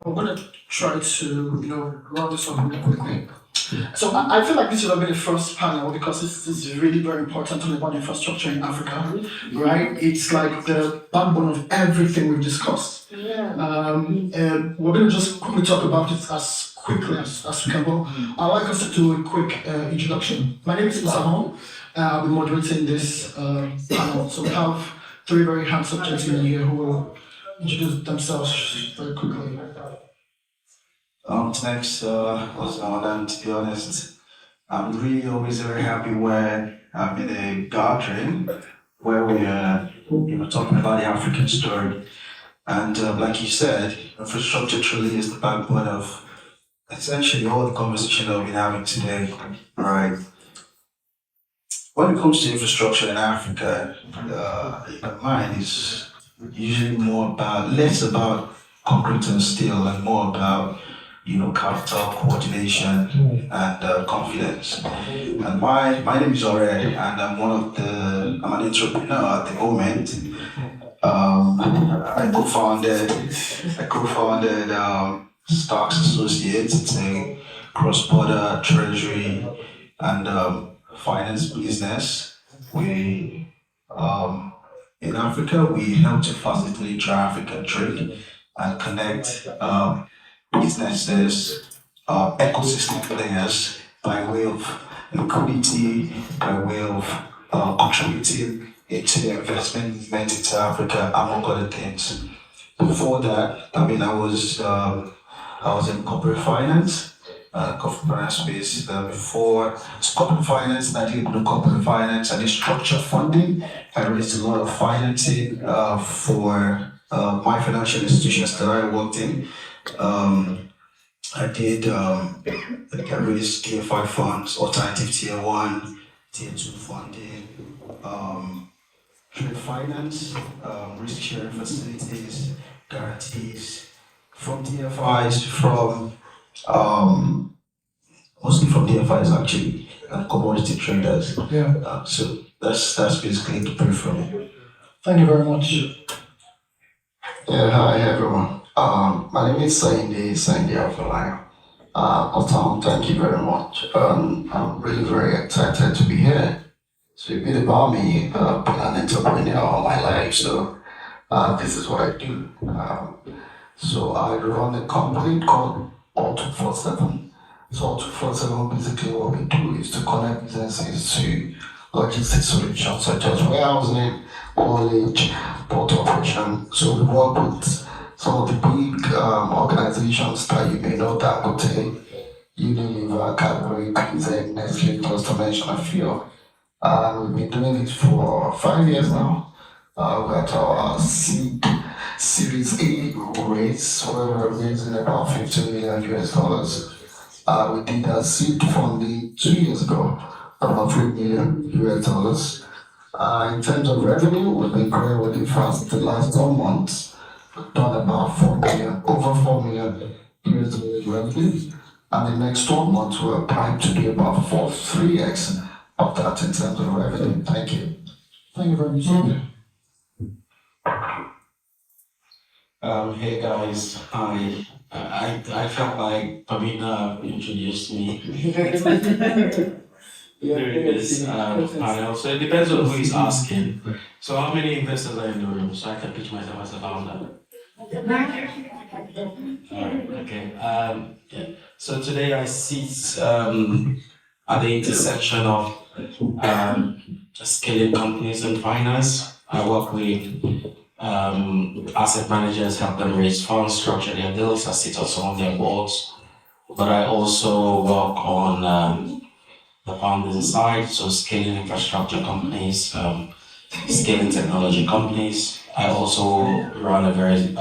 I'm going to try to, round this up really quickly. So I feel like this should have been the first panel because this is really very important to about infrastructure in Africa, right? It's like the backbone of everything we've discussed. And we're going to just quickly talk about it as quickly as we can go. I'd like us to do a quick introduction. My name is Osahon. I'll be moderating this panel. So we have three very handsome gentlemen here who will introduce themselves very quickly. Thanks, Osahon. To be honest, I'm really always very happy when I'm in a gathering where we are talking about the African story. And like you said, infrastructure truly is the backbone of essentially all the conversation that we've been having today, right? When it comes to infrastructure in Africa, mine is usually less about concrete and steel and more about capital coordination and confidence. And my name is Ore, and I'm an entrepreneur at the moment. I co-founded Stocks Associates. It's a cross-border treasury and finance business. We in Africa we help to facilitate African trade and connect businesses, ecosystem players by way of liquidity, by way of contributing into the investment movement into Africa, among other things. Before that, I was in corporate finance, space. Before corporate finance, I did corporate finance. I did structured funding. I raised a lot of financing for my financial institutions that I worked in. I raised Tier 5 funds, alternative Tier 1, Tier 2 funding, trade finance, risk sharing facilities, guarantees, from DFIs, mostly from DFIs actually, commodity traders. Yeah. So that's basically the brief from me. Thank you very much. Yeah, hi everyone. My name is Sehinde Afolayan. Osahon, thank you very much. I'm really very excited to be here. So a bit about me, been an entrepreneur all my life, so this is what I do. So I run a company called All247. So All247, basically what we do is to connect businesses to logistics solutions such as warehousing, haulage, port operation. So we work with some of the big organizations that you may know, Dangote, Unilever, Cadbury, Quinzec, Nestle, just to mention a few. We've been doing it for 5 years now. We're at our Series A raise, where we're raising about $15 million US. We did a seed funding 2 years ago, about $3 million US. In terms of revenue, we've been growing really fast the last 12 months. We've done about over $4 million US revenue. And the next 12 months, we're primed to do about 3x of that in terms of revenue. Thank you. Thank you very much. Hey guys, I felt like Pamina introduced me during this panel, so it depends on who is asking. So how many investors are in the room, so I can pitch myself as a founder? Alright, okay. Yeah. So today I sit at the intersection of scaling companies and finance. I work with asset managers, help them raise funds, structure their deals. I sit also on their boards, but I also work on the founding side, so scaling infrastructure companies, scaling technology companies. I also run a very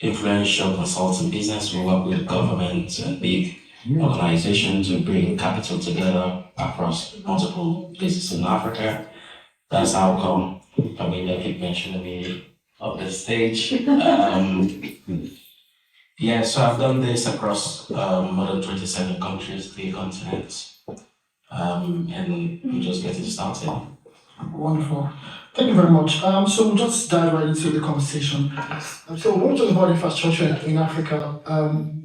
influential consulting business. We work with government and big organizations to bring capital together across multiple places in Africa. That's how come I mean, they keep mentioning me on the stage. Yeah, so I've done this across more than 27 countries, 3 continents, and we're just getting started. Wonderful. Thank you very much. So we'll just dive right into the conversation. So when we talk about infrastructure in Africa,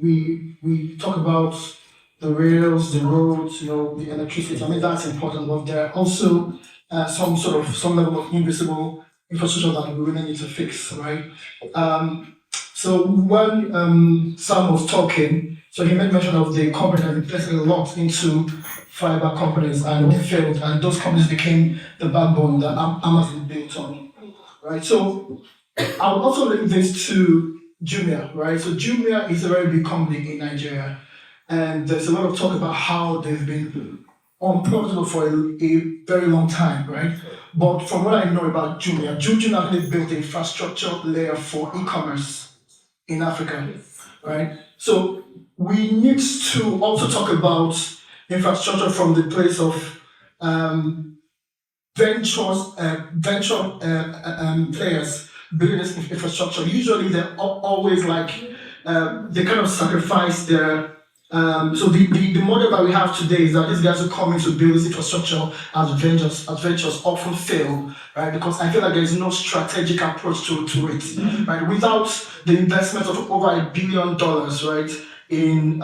we talk about the rails, the roads, the electricity. I mean that's important, but there are also some level of invisible infrastructure that we really need to fix, right? So when Sam was talking, so he made mention of the company that invested a lot into fiber companies and they failed, and those companies became the backbone that Amazon built on, right? So I would also link this to Jumia, right? So Jumia is a very big company in Nigeria, and there's a lot of talk about how they've been unprofitable for a very long time, right? But from what I know about Jumia actually built the infrastructure layer for e-commerce in Africa, right? So we need to also talk about infrastructure from the place of venture players building this infrastructure. Usually they're always like they kind of sacrifice their so the model that we have today is that these guys who come in to build this infrastructure as ventures often fail, right? Because I feel like there's no strategic approach to it, right? Without the investment of over $1 billion, right, in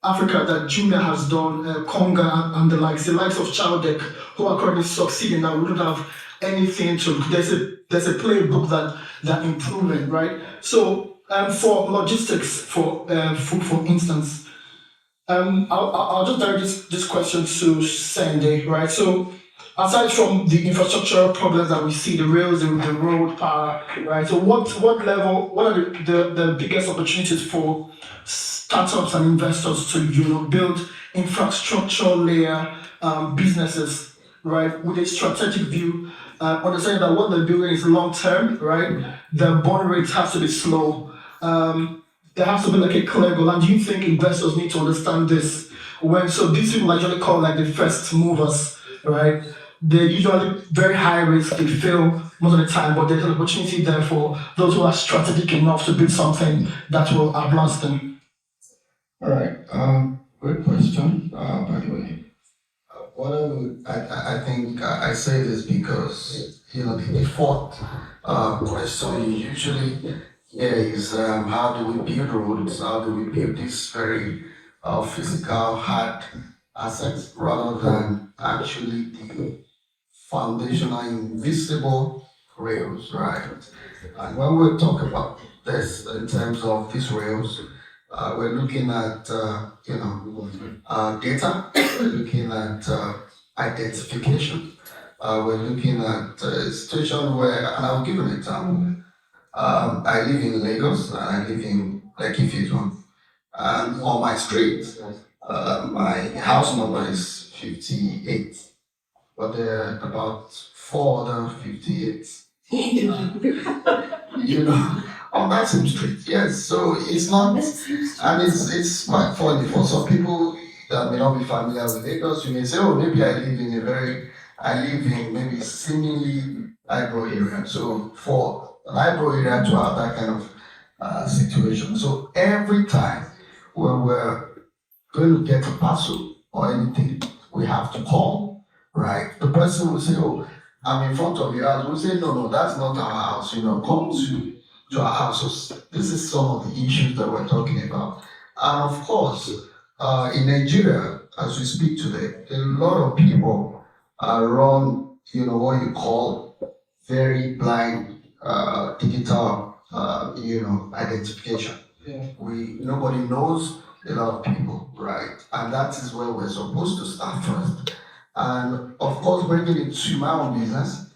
Africa that Jumia has done, Conga and the likes of Childek, who are currently succeeding, that we don't have anything to. There's a playbook that improving, right? So for logistics, for instance, I'll just direct this question to Sehinde, right? So aside from the infrastructural problems that we see, the rails, the road, power, right? So what are the biggest opportunities for startups and investors to build infrastructure layer businesses, right, with a strategic view, understanding that what they're building is long term, right? The burn rate has to be slow. There has to be like a clear goal. And do you think investors need to understand this? So these people are usually called like the first movers, right? They're usually very high risk, they fail most of the time, but there's an opportunity there for those who are strategic enough to build something that will outlast them. All right. Great question, by the way. I think I say this because, the fourth question you usually hear is how do we build roads? How do we build these very physical, hard assets rather than actually the foundational invisible rails, right? And when we talk about this in terms of these rails, we're looking at data. We're looking at identification. We're looking at a situation where, and I'll give an example. I live in Lagos, and I live in Lekki Phase 1. And on my street, my house number is 58, but there are about 4 other 58. On that same street. Yes, so it's not, and it's quite funny for some people that may not be familiar with Lagos. You may say, oh, maybe I live in maybe seemingly agro area. So for an agro area to have that kind of situation, so every time when we're going to get a parcel or anything, we have to call, right? The person will say, oh, I'm in front of your house. We say, no, that's not our house. Come to our house. So this is some of the issues that we're talking about. And of course, in Nigeria, as we speak today, a lot of people run, what you call very blind digital, identification. Yeah. Nobody knows a lot of people, right? And that is where we're supposed to start first. And of course, bringing it to my own business,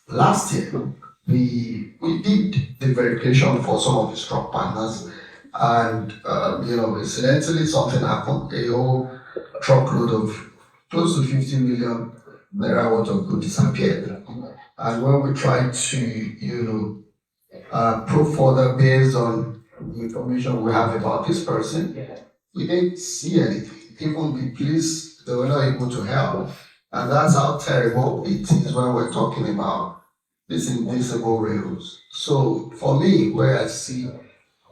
last year we did the verification for some of the stock partners, and incidentally something happened. A whole truckload of close to 50 million naira worth of goods disappeared. And when we tried to probe further based on the information we have about this person, we didn't see anything. Even the police, they were not able to help. And that's how terrible it is when we're talking about these invisible rails. So for me, where I see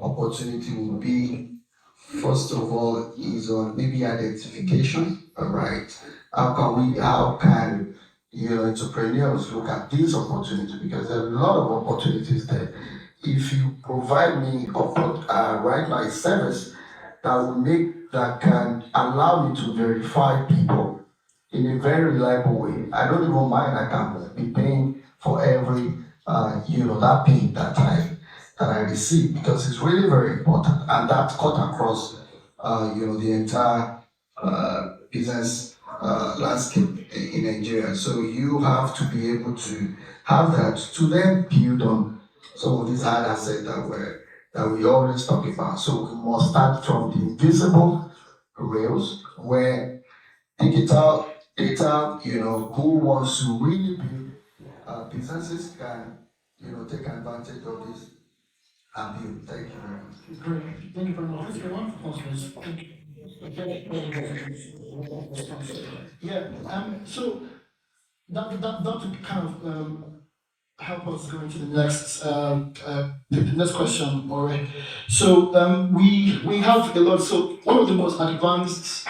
opportunity will be, first of all, is on maybe identification, right? How can entrepreneurs look at these opportunities because there are a lot of opportunities there. If you provide me right now a service that can allow me to verify people in a very reliable way, I don't even mind. I can be paying for every that pay that I receive because it's really very important, and that's cut across the entire business landscape in Nigeria. So you have to be able to have that to then build on some of these hard assets that we always talk about. So we must start from the invisible rails where digital data, who wants to really build businesses can, take advantage of this and build. Thank you very much. Great. Thank you very much. Let's get one for please. Thank you. Yeah. So that would kind of help us go into the next question. All right. So we have a lot. So one of the most advanced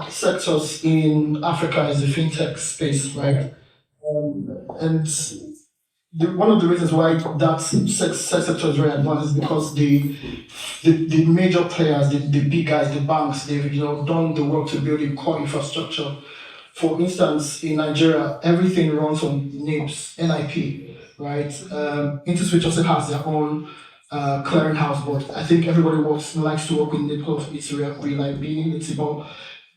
sectors in Africa is the fintech space, right? And one of the reasons why that sector is very advanced is because the major players, the big guys, the banks, they've done the work to build a core infrastructure. For instance, in Nigeria, everything runs on NIP, right? InterSwitch also has their own clearinghouse, but I think everybody likes to work with it because it's reliability. But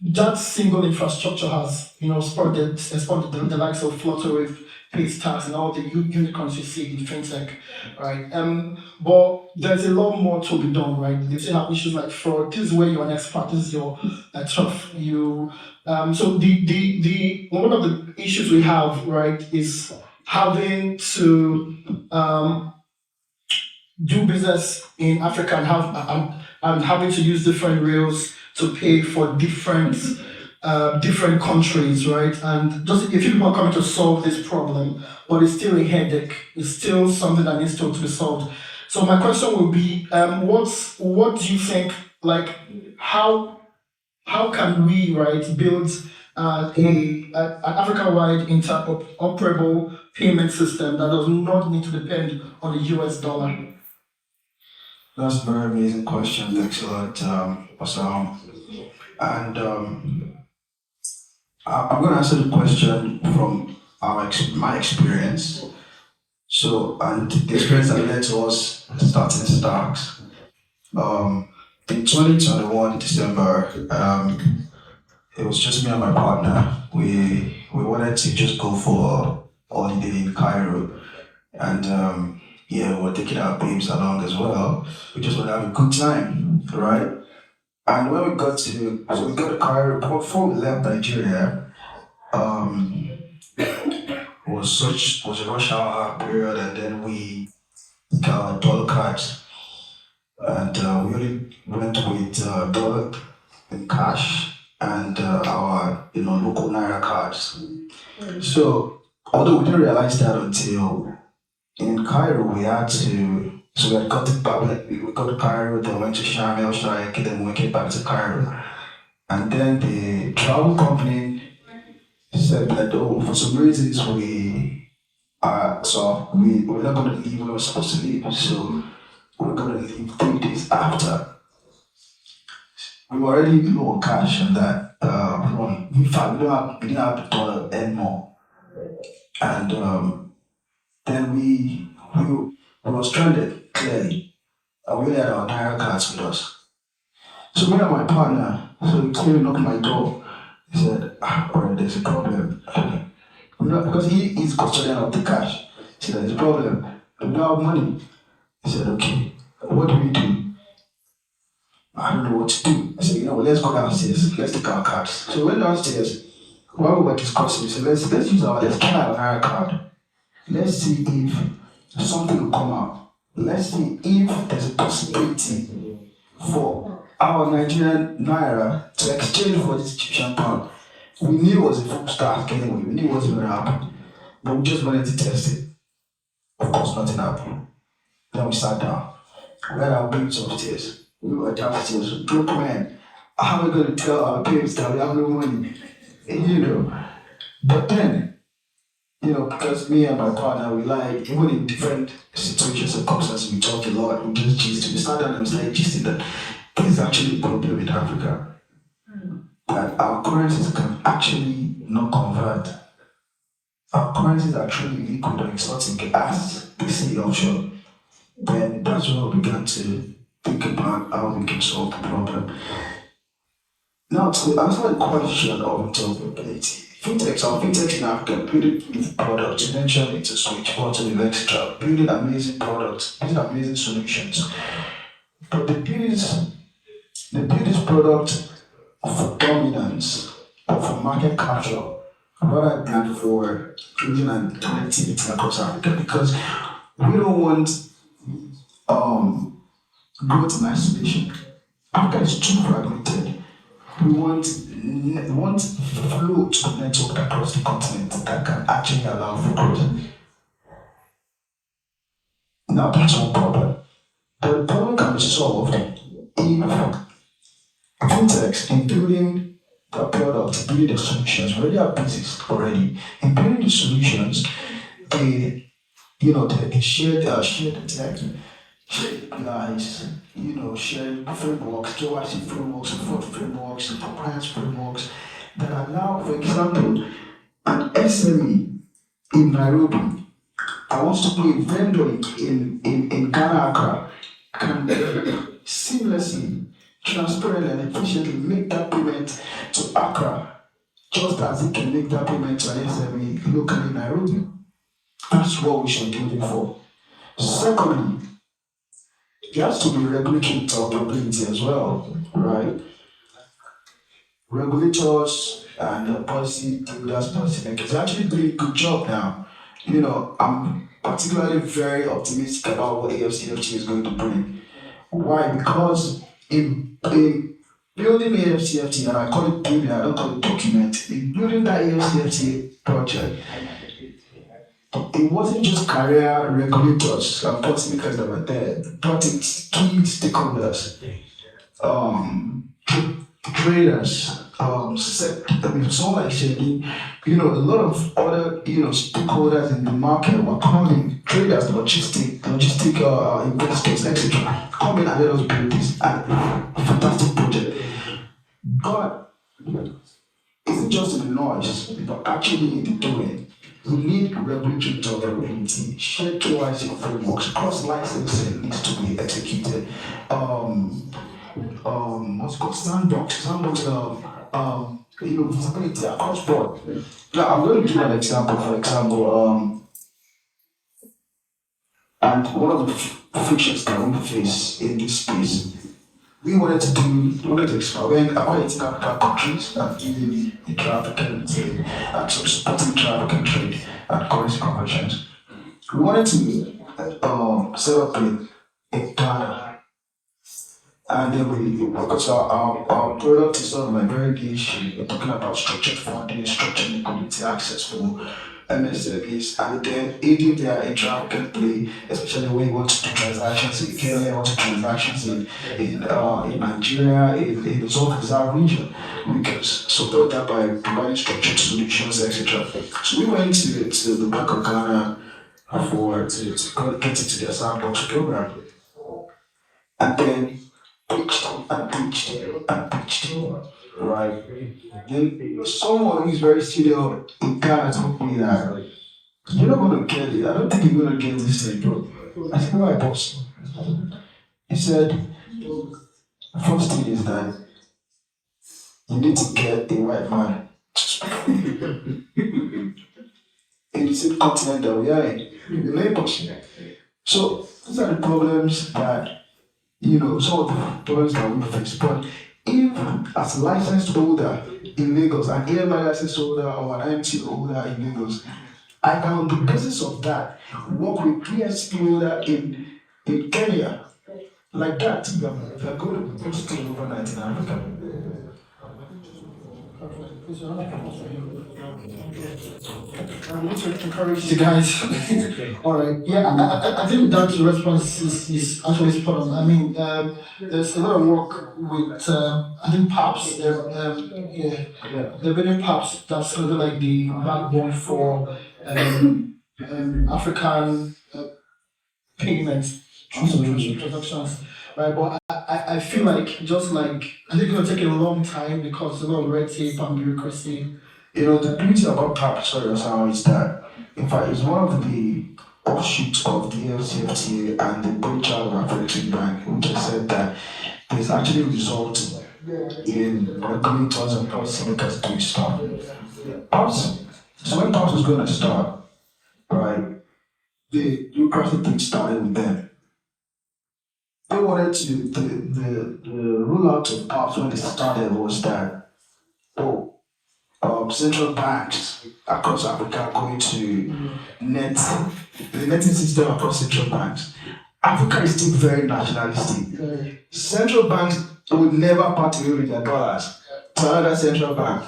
that single infrastructure has, spurred the likes of Flutterwave, Paystack, and all the unicorns you see in fintech, right? But there's a lot more to be done, right? They still have issues like fraud. This is where you're an expert. This is your turf. So the one of the issues we have, right, is having to do business in Africa and having to use different rails to pay for different countries, right? And just a few people are coming to solve this problem, but it's still a headache. It's still something that needs to be solved. So my question would be, what do you think? Like, how can we, right, build an Africa-wide interoperable payment system that does not need to depend on the US dollar? That's a very amazing question. Thanks a lot, Osahon. And I'm going to answer the question from my experience. So, and the experience that led to us starting Stacks. In 2021 December, it was just me and my partner. We wanted to just go for a holiday in Cairo, and we were taking our babes along as well. We just wanted to have a good time, right? And when we got to Cairo, before we left Nigeria, was a rush hour period, and then we got our dollar cards, and we only went with dollar in cash and our local naira cards. So although we didn't realize that until in Cairo, we had got it back. We got to Cairo, then went to Sharm el Sheikh, then we came back to Cairo, and then the travel company said that for some reasons we're not going to leave when we're supposed to leave, so we're going to leave 3 days after. We were already low on cash and that. In fact, we didn't have the dollar anymore, and then we were stranded clearly, and we only had our naira cards with us. So me and my partner, so he came and knocked my door. He said, "Alright, there's a problem." Because he is custodian of the cash. He said, "There's a problem. We don't have money." He said, "Okay, what do we do?" I don't know what to do. I said, let's go downstairs. Let's take our cards. So we went downstairs. While we were discussing, we said, let's scan our naira card. Let's see if something will come out. Let's see if there's a possibility for our Nigerian naira to exchange for this Egyptian pound. We knew it was a full stack anyway. We knew it wasn't going to happen. But we just wanted to test it. Of course, nothing happened. Then we sat down. We had our babes upstairs. We were downstairs. Broke man. How are we going to tell our babes that we have no money? But then, Because me and my partner, we like, even in different situations and circumstances, we talk a lot, we just gist. We start down and start gisting that this is actually a problem in Africa. That our currencies can actually not convert. Our currencies are truly liquid or exotic as they say offshore. Then that's when we began to think about how we can solve the problem. Now, to answer the question of interoperability, fintechs in Africa building products, eventually to switch over to the extra, building amazing products, building amazing solutions. But they build this product for dominance or for market capture rather than for building an connectivity across Africa because we don't want growth in isolation. Africa is too fragmented. We want flow to network across the continent that can actually allow for growth. Now that's one problem. But the problem can be solved if fintechs in building the product, building the solutions, already have business already. In building the solutions, they share the tech, share APIs, share frameworks, KYC frameworks, fraud frameworks, compliance frameworks that allow, for example, an SME in Nairobi that wants to be a vendor in Ghana, Accra, can seamlessly, transparently, and efficiently make that payment to Accra, just as it can make that payment to an SME locally in Nairobi. That's what we should do it for. Secondly, there has to be regulatory interoperability as well, right? Regulators and policy builders, policy makers are actually doing a good job now. I'm particularly very optimistic about what AFCFT is going to bring. Why? Because in building AFCFT, and I call it building, I don't call it document, in building that AFCFT project, it wasn't just career regulators and policymakers that were there, but it's key stakeholders, traders, someone like Shady, a lot of other, stakeholders in the market were coming, traders, logistic investors, etc. Come in and let us build this fantastic project. But it's just in the noise, but actually in the doing. We need regulatory interoperability, shared KYC frameworks, cross-licensing needs to be executed. What's called sandbox, visibility across board. Now, I'm going to give an example, and one of the frictions that we face in this space, we wanted to expand, I wanted to African countries and giving intra-African trade and supporting intra-African trade and currency conversions. We wanted to set up in Ghana, and then because our product is sort of like very niche, we're talking about structured funding, structured liquidity access for MSMEs, and then aiding their intra-African play, especially when you want to do transactions in Kenya, want to do transactions in Nigeria, in the South Africa region. We can support that by providing structured solutions, etc. So we went to the Bank of Ghana to get into their sandbox program, and then pitched, right? Then someone who's very senior in Ghana told me that you're not gonna get it. I don't think you're gonna get this thing, bro. I said, why, boss? He said, first thing is that you need to get a white man to speak in the same continent that we are in, the neighbors. So these are the problems that some of the problems that we face. But if as a licensed holder in Lagos, an AMI license holder or an IMT holder in Lagos, I can on the basis of that work with PSP holder in Kenya. Like that, if I go to post to overnight in Africa. I want to encourage the guys. All right. Yeah, I think that response is actually spot on. I mean, there's a lot of work with, I think, PAPS. They're building PAPS. That's sort of like the backbone for African payments transactions, right? But I feel like just like I think it's gonna take a long time because a lot of red tape and bureaucracy. You know, the beauty about PAP, sorry, Osahon, is that, in fact, it's one of the offshoots of the LCFTA and the brainchild of African Bank, which has said that there's actually resulted in regulators and policymakers doing stuff. PAPS, so when PAPS was going to start, right, the bureaucratic thing started with them. They wanted to, the rollout of PAPS when they started was that, central banks across Africa are going to net the netting system across central banks. Africa is still very nationalistic. Central banks will never part away with their dollars to another central bank.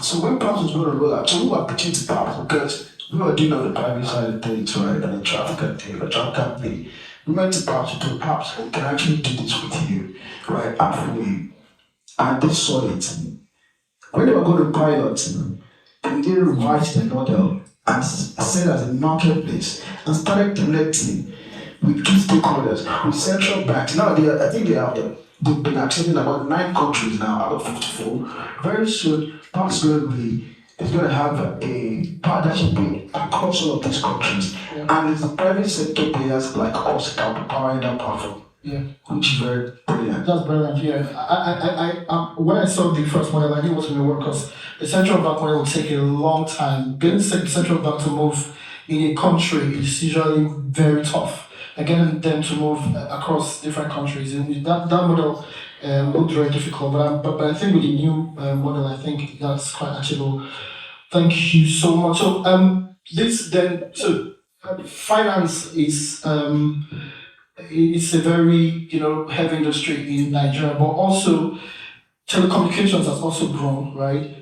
So when PAPS was going to roll out, so we were pitching to PAPS because we were doing on the private side of things, right? And the traffic thing, the traffic thing. We went to PAPS to PAPS, we can actually do this with you, right? And they saw it. When they were going to pilot, they did revise the model and set as a marketplace and started connecting with key stakeholders, with central banks. Now I think they've been accepting about 9 countries now out of 54. Very soon, PAPS is going to have a partnership across all of these countries. And it's the private sector players like us that will be powering that platform. Yeah, which is very brilliant. That's brilliant. Yeah, I when I saw the first model, I knew it was going to work because the central bank model will take a long time. Getting the central bank to move in a country is usually very tough. And getting them to move across different countries, and that model looked very difficult. But I think with the new model, I think that's quite achievable. Thank you so much. So finance is it's a very heavy industry in Nigeria, but also telecommunications has also grown, right?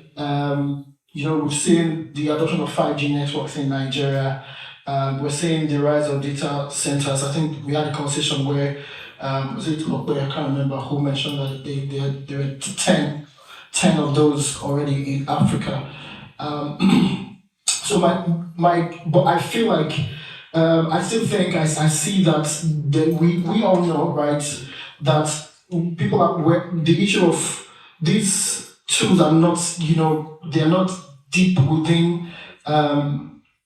We've seen the adoption of 5G networks in Nigeria. We're seeing the rise of data centers. I think we had a conversation where was it Okwe? I can't remember who mentioned that there were 10 of those already in Africa. So but I feel like I still think I see that we all know, right, that people are the issue of these tools are not, they're not deep within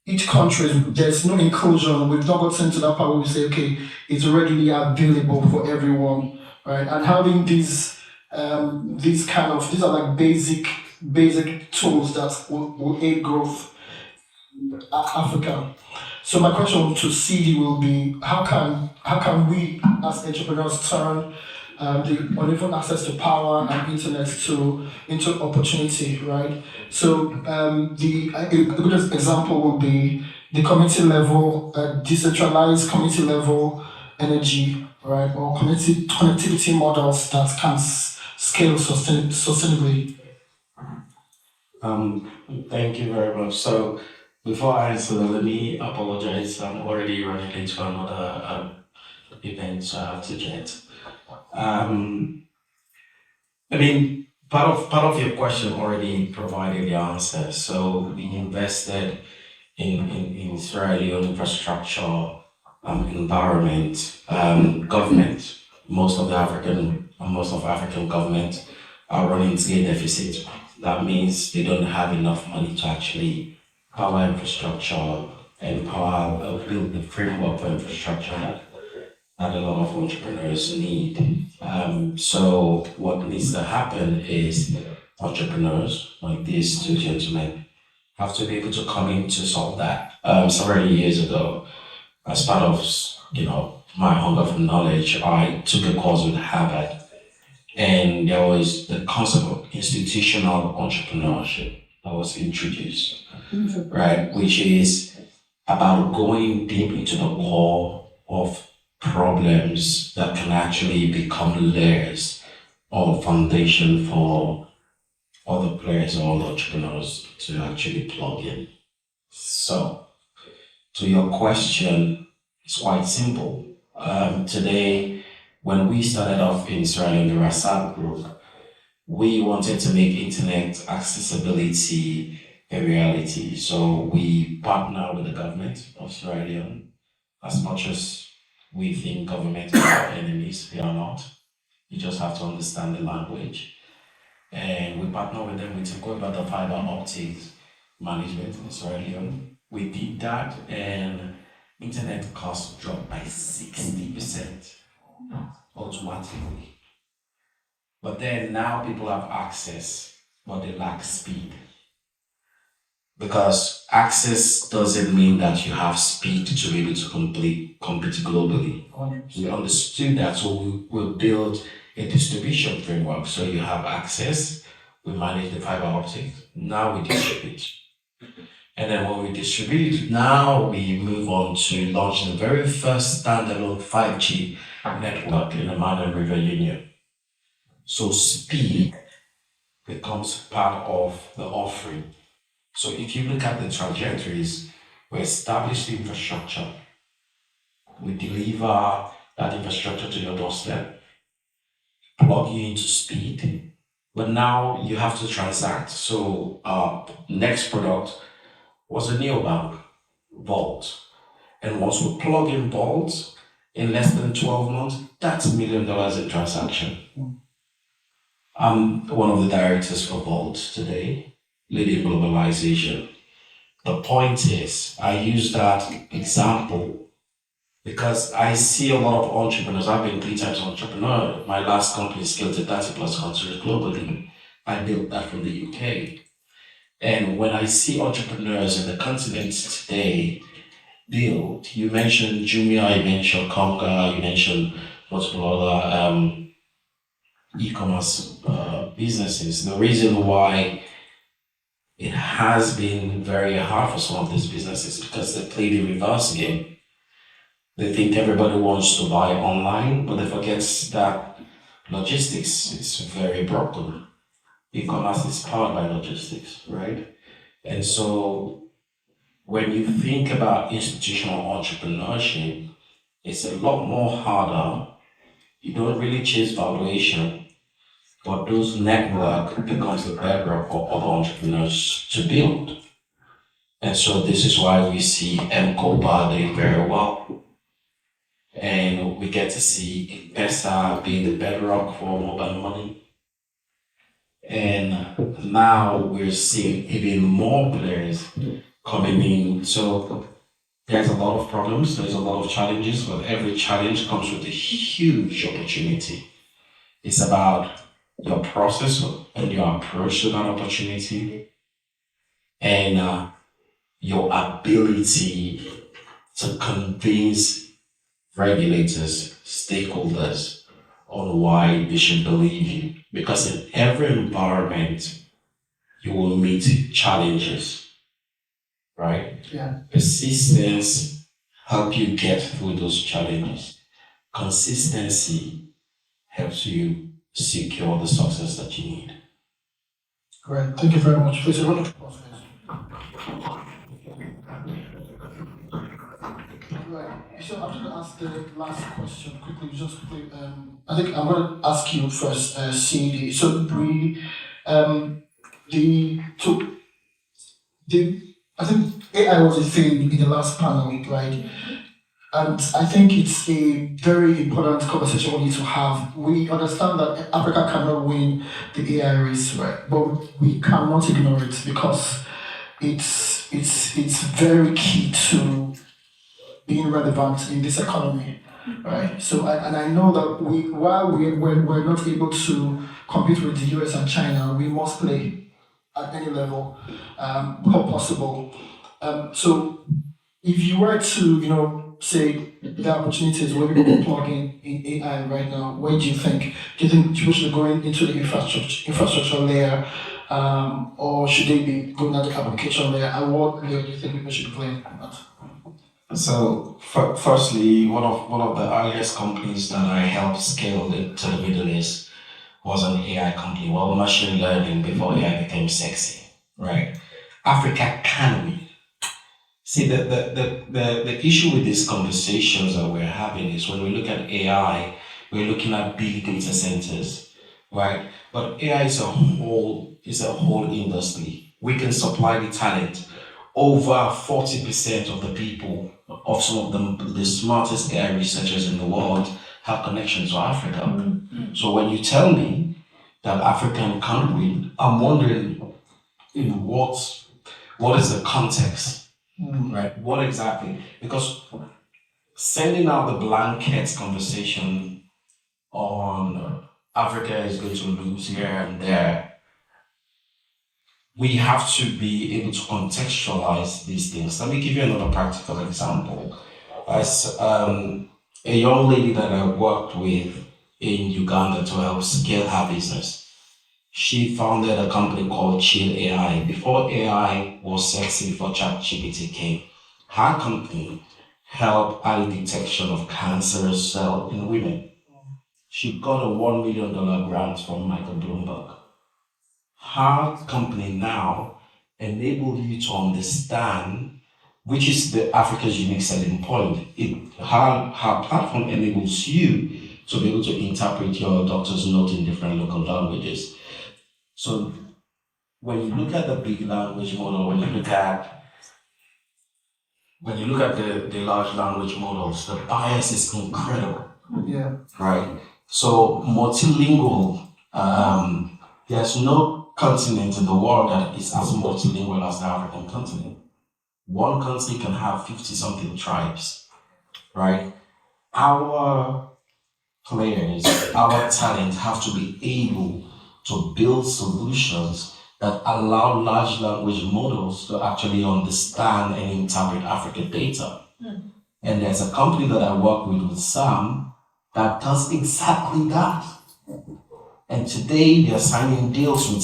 each country. There's no inclusion. We've not gotten to that part where we say, okay, it's readily available for everyone, right? And having these are like basic tools that will aid growth in Africa. So my question to Sidi will be: How can we as entrepreneurs turn the uneven access to power and internet into opportunity, right? So a good example would be the community level, decentralized community level energy, right, or connectivity models that can scale sustainably. Thank you very much. So before I answer that, let me apologize. I'm already running late for another event, so I have to jet. Part of your question already provided the answer. So we invested in Israeli infrastructure, environment, government. Most of African government are running into a deficit. That means they don't have enough money to actually power infrastructure and build the framework for infrastructure that a lot of entrepreneurs need. So what needs to happen is entrepreneurs like these two gentlemen have to be able to come in to solve that. Several years ago, as part of my hunger for knowledge, I took a course with Harvard, and there was the concept of institutional entrepreneurship that was introduced, right? Which is about going deep into the core of problems that can actually become layers or foundation for other players or other entrepreneurs to actually plug in. So, to your question, it's quite simple. Today, when we started off in Sierra Leone, the Rasab group, we wanted to make internet accessibility a reality. So we partner with the government of Sierra Leone. As much as we think government are our enemies, they are not. You just have to understand the language. And we partner with them. We took over the fiber optics management in Sierra Leone. We did that, and internet costs dropped by 60% automatically. But then now people have access, but they lack speed. Because access doesn't mean that you have speed to be able to compete globally. We understood that, so we built a distribution framework. So you have access, we manage the fiber optics, now we distribute. And then when we distribute, now we move on to launching the very first standalone 5G network in the Marne River Union. So speed becomes part of the offering. So if you look at the trajectories, we establish the infrastructure, we deliver that infrastructure to your doorstep, plug you into speed, but now you have to transact. So next product was a neobank, Vault. And once we plug in Vault, in less than 12 months, that's $1 million in transaction. I'm one of the directors for Vault today, leading globalization. The point is, I use that example because I see a lot of entrepreneurs. I've been 3 times entrepreneur. My last company scaled to 30 plus countries globally. I built that from the UK. And when I see entrepreneurs in the continent today build, you mentioned Jumia, you mentioned Konga, you mentioned multiple other e-commerce businesses. The reason why it has been very hard for some of these businesses because they play the reverse game. They think everybody wants to buy online, but they forget that logistics is very broken. E-commerce is powered by logistics, right? And so when you think about institutional entrepreneurship, it's a lot more harder. You don't really chase valuation, but those network becomes the bedrock for other entrepreneurs to build. And so this is why we see M-Kopa doing very well. And we get to see M-Pesa being the bedrock for mobile money. And now we're seeing even more players coming in. So there's a lot of problems, there's a lot of challenges, but every challenge comes with a huge opportunity. It's about your process and your approach to that opportunity and your ability to convince regulators, stakeholders on why they should believe you. Because in every environment, you will meet challenges, right? Yeah. Persistence help you get through those challenges. Consistency helps you secure the success that you need. Great. Thank you very much. Please, a round of applause. Right. So I'm going to ask the last question quickly. Just quickly. I think I'm going to ask you first, Cindy. So I think AI was a thing in the last panel, right? And I think it's a very important conversation we need to have. We understand that Africa cannot win the AI race, right? But we cannot ignore it because it's very key to being relevant in this economy, right? So I know that while we're not able to compete with the US and China, we must play at any level possible. So if you were to, say the opportunities where people can plug in AI right now, where do you think? Do you think people should be going into the infrastructure layer, or should they be going at the application layer? And what layer do you think people should be playing at? So, firstly, one of the earliest companies that I helped scale to the Middle East was an AI company. Well, machine learning before AI became sexy, right? Africa can win. See, the issue with these conversations that we're having is when we look at AI, we're looking at big data centers, right? But AI is a whole industry. we can supply the talent. Over 40% of the people, of some of the smartest AI researchers in the world, have connections to Africa. So when you tell me that African can't win, I'm wondering in what is the context, right? What exactly? Because sending out the blanket conversation on Africa is going to lose here and there, we have to be able to contextualize these things. Let me give you another practical example. As a young lady that I worked with in Uganda to help scale her business, she founded a company called Chill AI. Before AI was sexy, before ChatGPT came, her company helped early detection of cancerous cell in women. She got a $1 million grant from Michael Bloomberg. Her company now enabled you to understand, which is the Africa's unique selling point. Her platform enables you to be able to interpret your doctor's note in different local languages. So when you look at the big language model, when you look at the large language models, the bias is incredible. Yeah. Right? So multilingual, there's no continent in the world that is as multilingual as the African continent. One country can have 50 something tribes, right? Our players, our talent have to be able to build solutions that allow large language models to actually understand and interpret African data. And there's a company that I work with Sam, that does exactly that. And today they're signing deals with